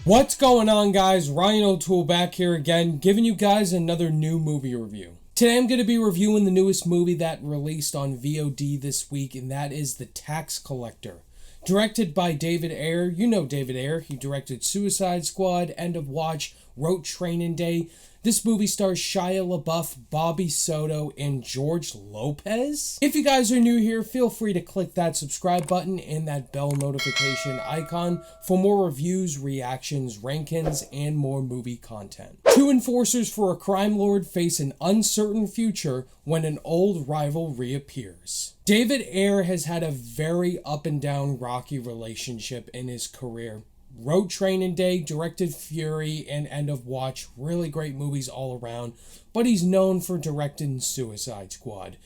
What's going on, guys? Ryan O'Toole back here again, giving you guys another new movie review. Today I'm going to be reviewing the newest movie that released on VOD this week, and that is The Tax Collector. Directed by David Ayer. You know David Ayer. He directed Suicide Squad, End of Watch, wrote Training Day. This movie stars Shia Labeouf, Bobby Soto, and George Lopez. If you guys are new here, feel free to click that subscribe button and that bell notification icon for more reviews, reactions, rankings, and more movie content. Two enforcers for a crime lord face an uncertain future when an old rival reappears. David Ayer has had a very up and down rocky relationship in his career. Wrote Training Day, directed Fury, and End of Watch. Really great movies all around. But he's known for directing Suicide Squad.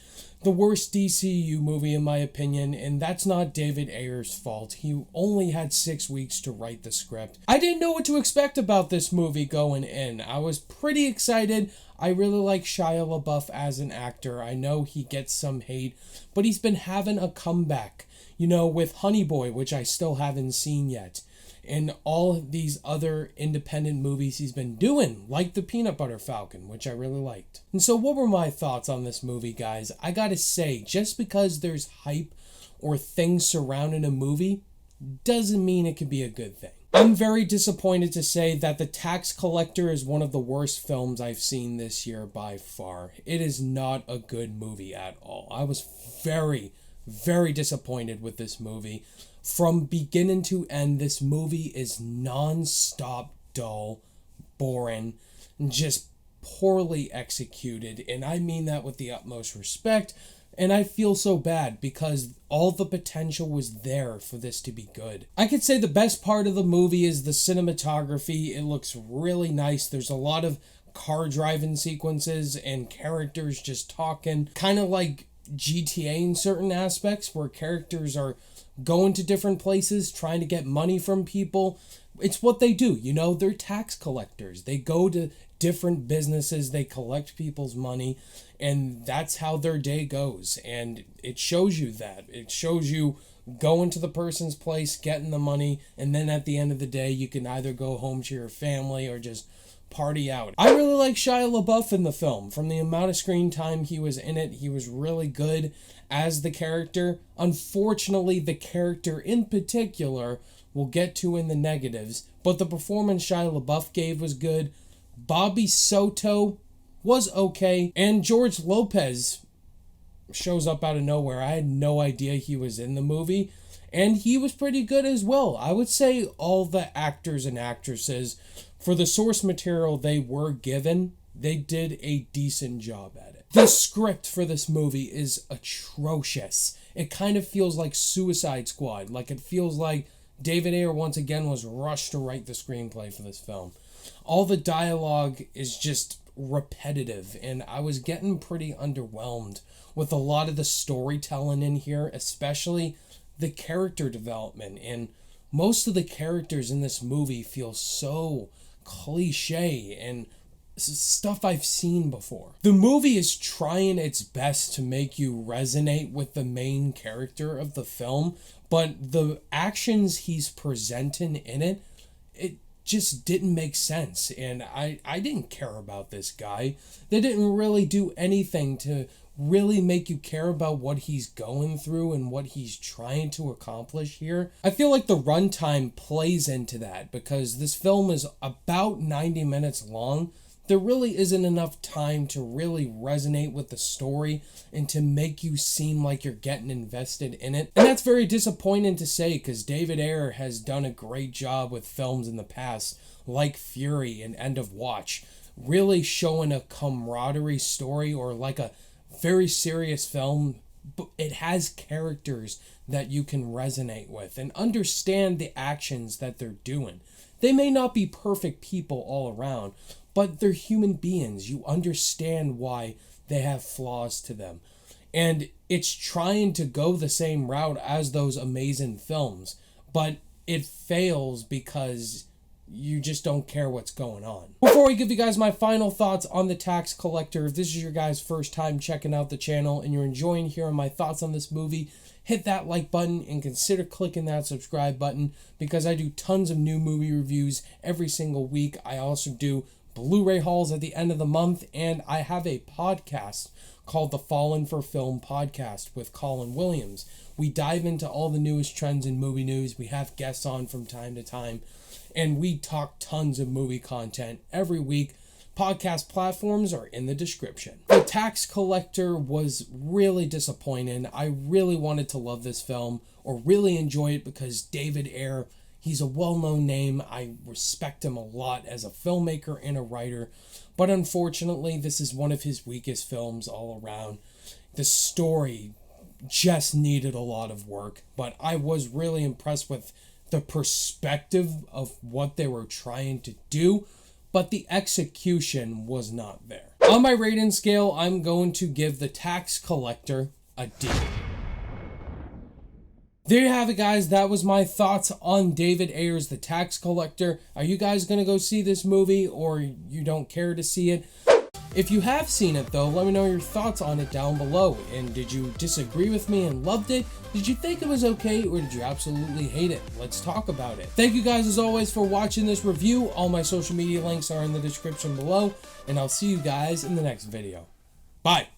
The worst DCU movie in my opinion, and that's not David Ayer's fault. He only had 6 weeks to write the script. I didn't know what to expect about this movie going in. I was pretty excited. I really like Shia LaBeouf as an actor. I know he gets some hate, but he's been having a comeback. You know, with Honey Boy, which I still haven't seen yet. And all of these other independent movies he's been doing, like The Peanut Butter Falcon, which I really liked. And so what were my thoughts on this movie, guys? I gotta say, just because there's hype or things surrounding a movie doesn't mean it can be a good thing. I'm very disappointed to say that The Tax Collector is one of the worst films I've seen this year by far. It is not a good movie at all. I was very disappointed with this movie. From beginning to end, this movie is non-stop dull, boring, and just poorly executed. And I mean that with the utmost respect. And I feel so bad because all the potential was there for this to be good. I could say the best part of the movie is the cinematography. It looks really nice. There's a lot of car driving sequences and characters just talking. Kind of like GTA in certain aspects where characters are going to different places, trying to get money from people. It's what they do, you know, they're tax collectors. They go to different businesses, they collect people's money, and that's how their day goes. And it shows you that. It shows you going to the person's place, getting the money, and then at the end of the day, you can either go home to your family or just party out. I really like Shia LaBeouf in the film. From the amount of screen time he was in it, he was really good as the character. Unfortunately, the character in particular, we'll get to in the negatives, but the performance Shia LaBeouf gave was good. Bobby Soto was okay, and George Lopez shows up out of nowhere. I had no idea he was in the movie, and he was pretty good as well. I would say all the actors and actresses, for the source material they were given, they did a decent job at it. The script for this movie is atrocious. It kind of feels like Suicide Squad. Like it feels like David Ayer once again was rushed to write the screenplay for this film. All the dialogue is just repetitive, and I was getting pretty underwhelmed with a lot of the storytelling in here, especially the character development. And most of the characters in this movie feel so cliche and stuff I've seen before. The movie is trying its best to make you resonate with the main character of the film, but the actions he's presenting in it just didn't make sense, and I didn't care about this guy. They didn't really do anything to really make you care about what he's going through and what he's trying to accomplish here. I feel like the runtime plays into that because this film is about 90 minutes long. There really isn't enough time to really resonate with the story and to make you seem like you're getting invested in it. And that's very disappointing to say because David Ayer has done a great job with films in the past, like Fury and End of Watch, really showing a camaraderie story or like a very serious film, but it has characters that you can resonate with and understand the actions that they're doing. They may not be perfect people all around, but they're human beings. You understand why they have flaws to them. And it's trying to go the same route as those amazing films, but it fails because you just don't care what's going on. Before I give you guys my final thoughts on The Tax Collector, if this is your guys' first time checking out the channel and you're enjoying hearing my thoughts on this movie, hit that like button and consider clicking that subscribe button, because I do tons of new movie reviews every single week. I also do Blu-ray hauls at the end of the month, and I have a podcast called the Fallen for Film Podcast with Colin Williams. We dive into all the newest trends in movie news. We have guests on from time to time, and we talk tons of movie content every week. Podcast platforms are in the description. The Tax Collector was really disappointing. I really wanted to love this film or really enjoy it because David Ayer, he's a well-known name. I respect him a lot as a filmmaker and a writer, but unfortunately, this is one of his weakest films all around. The story just needed a lot of work, but I was really impressed with the perspective of what they were trying to do, but the execution was not there. On my rating scale, I'm going to give The Tax Collector a D. There you have it, guys. That was my thoughts on David Ayer's The Tax Collector. Are you guys going to go see this movie, or you don't care to see it? If you have seen it, though, let me know your thoughts on it down below. And did you disagree with me and loved it? Did you think it was okay, or did you absolutely hate it? Let's talk about it. Thank you guys, as always, for watching this review. All my social media links are in the description below, and I'll see you guys in the next video. Bye.